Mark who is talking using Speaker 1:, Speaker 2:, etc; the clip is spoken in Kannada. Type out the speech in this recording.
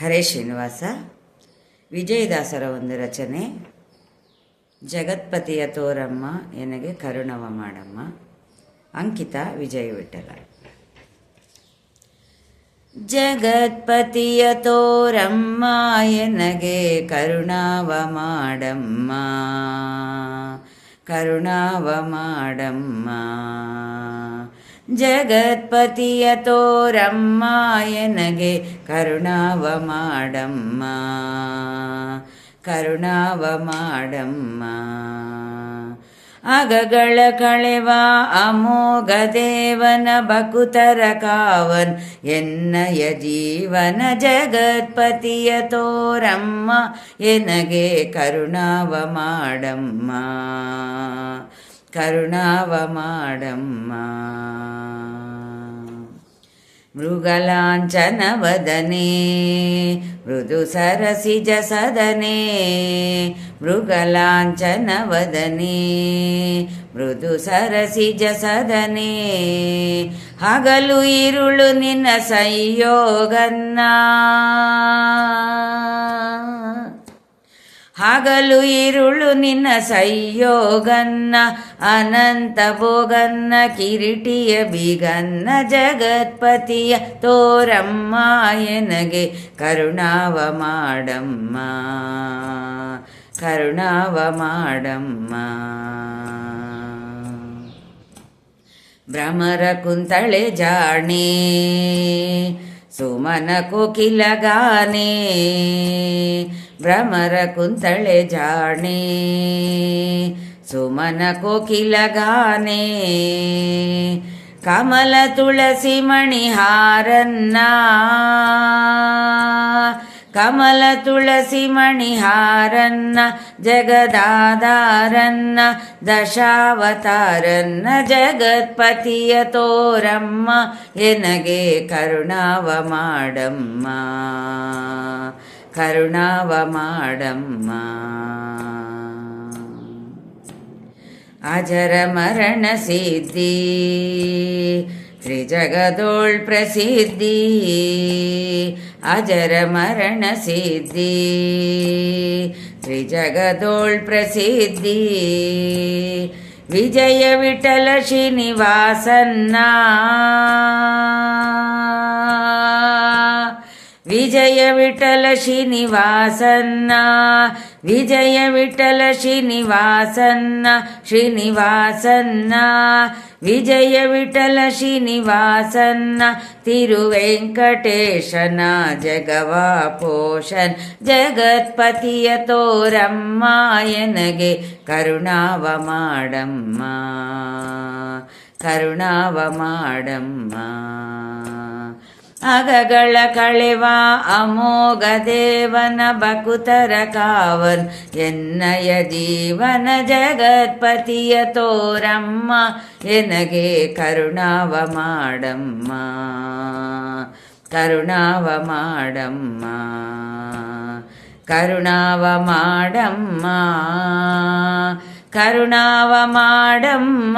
Speaker 1: ಹರೇ ಶ್ರೀನಿವಾಸ. ವಿಜಯದಾಸರ ಒಂದು ರಚನೆ. ಜಗತ್ಪತಿಯ ತೋರಮ್ಮ ಎನಗೆ ಕರುಣವ ಮಾಡಮ್ಮ. ಅಂಕಿತ ವಿಜಯ ವಿಠಲ. ಜಗತ್ಪತಿಯ ತೋರಮ್ಮ ಎನಗೆ ಕರುಣವ ಮಾಡಮ್ಮ, ಕರುಣವ ಮಾಡಮ್ಮ. ಜಗತ್ಪತಿಯ ತೋರಮ್ಮ ಎನಗೆ ಕರುಣವ ಮಾಡಮ್ಮ, ಕರುಣವ ಮಾಡಮ್ಮ. ಅಗಗಳ ಕಳೆವ ಅಮೋಘ ದೇವನ ಬಕುತರ ಕಾವನ್ ಎನ್ನಯ ಜೀವನ. ಜಗತ್ಪತಿಯ ತೋರಮ್ಮ ಎನಗೆ ಕರುಣವ ಮಾಡಮ್ಮ, ಕರುಣವ ಮಾಡಮ್ಮ. ಮೃಗಲಾಂಛನ ವದನೆ ಮೃದು ಸರಸಿಜ ಸದನೆ, ಮೃಗಲಾಂಛನ ವದನೆ ಮೃದು ಸರಸಿಜ ಸದನೆ. ಹಗಲು ಇರುಳು ನಿನ್ನ ಸಂಯೋಗನ್ನ, ಹಗಲು ಇರುಳು ನಿನ್ನ ಸಂಯೋಗನ್ನ. ಅನಂತ ಭೋಗನ್ನ ಕಿರೀಟಿಯ ಬಿಗನ್ನ. ಜಗತ್ಪತಿಯ ತೋರಮ್ಮ ಎನಗೆ ಕರುಣವ ಮಾಡಮ್ಮ, ಕರುಣವ ಮಾಡಮ್ಮ. ಭ್ರಮರ ಕುಂತಳೆ ಜಾಣೆ ಸುಮನ ಕೋಕಿಲ ಗಾನೆ, ಭ್ರಮರ ಕುಂತಳೆ ಜಾಣೆ ಸುಮನ ಕೋಕಿಲ ಗಾನೆ. ಕಮಲ ತುಳಸಿ ಮಣಿಹಾರನ್ನ, ಕಮಲ ತುಳಸಿ ಮಣಿಹಾರನ್ನ. ಜಗದಾಧಾರನ್ನ ದಶಾವತಾರನ್ನ. ಜಗತ್ಪತಿಯ ತೋರಮ್ಮ ಎನಗೆ ಕರುಣವ ಮಾಡಮ್ಮ, ಕರುಣವ ಮಾಡಮ್ಮ. ಅಜರ ಮರಣ ಸಿದ್ಧಿ ತ್ರಿಜಗದೋಳ್ ಪ್ರಸಿದ್ಧಿ, ಅಜರ ಮರಣ ಸಿದ್ಧಿ ತ್ರಿಜಗದೋಳ್ ಪ್ರಸಿದ್ಧಿ. ವಿಜಯ ವಿಠಲ ಶ್ರೀನಿವಾಸನ್ನ, ವಿಜಯ ವಿಠಲ ಶ್ರೀನಿವಾಸನ್ನ, ವಿಜಯ ವಿಠಲ ಶ್ರೀನಿವಾಸನ್ನ, ಶ್ರೀನಿವಾಸನ್ನ. ವಿಜಯ ವಿಠಲ ಶ್ರೀನಿವಾಸನ್ನ ತಿರುವೆಂಕಟೇಶನ ಜಗವ ಪೋಷನ್. ಜಗತ್ಪತಿಯ ತೋರಮ್ಮ ಎನಗೆ ಕರುಣವ ಮಾಡಮ್ಮ, ಕರುಣವ ಮಾಡಮ್ಮ. ಅಗಗಳ ಕಳೆವ ಅಮೋಘ ದೇವನ ಬಕುತರ ಕಾವನ್ ಎನ್ನಯ ಜೀವನ. ಜಗತ್ಪತಿಯ ತೋರಮ್ಮ ಎನಗೆ ಕರುಣವ ಮಾಡಮ್ಮ, ಕರುಣವ ಮಾಡಮ್ಮ, ಕರುಣವ ಮಾಡಮ್ಮ, ಕರುಣವ ಮಾಡಮ್ಮ.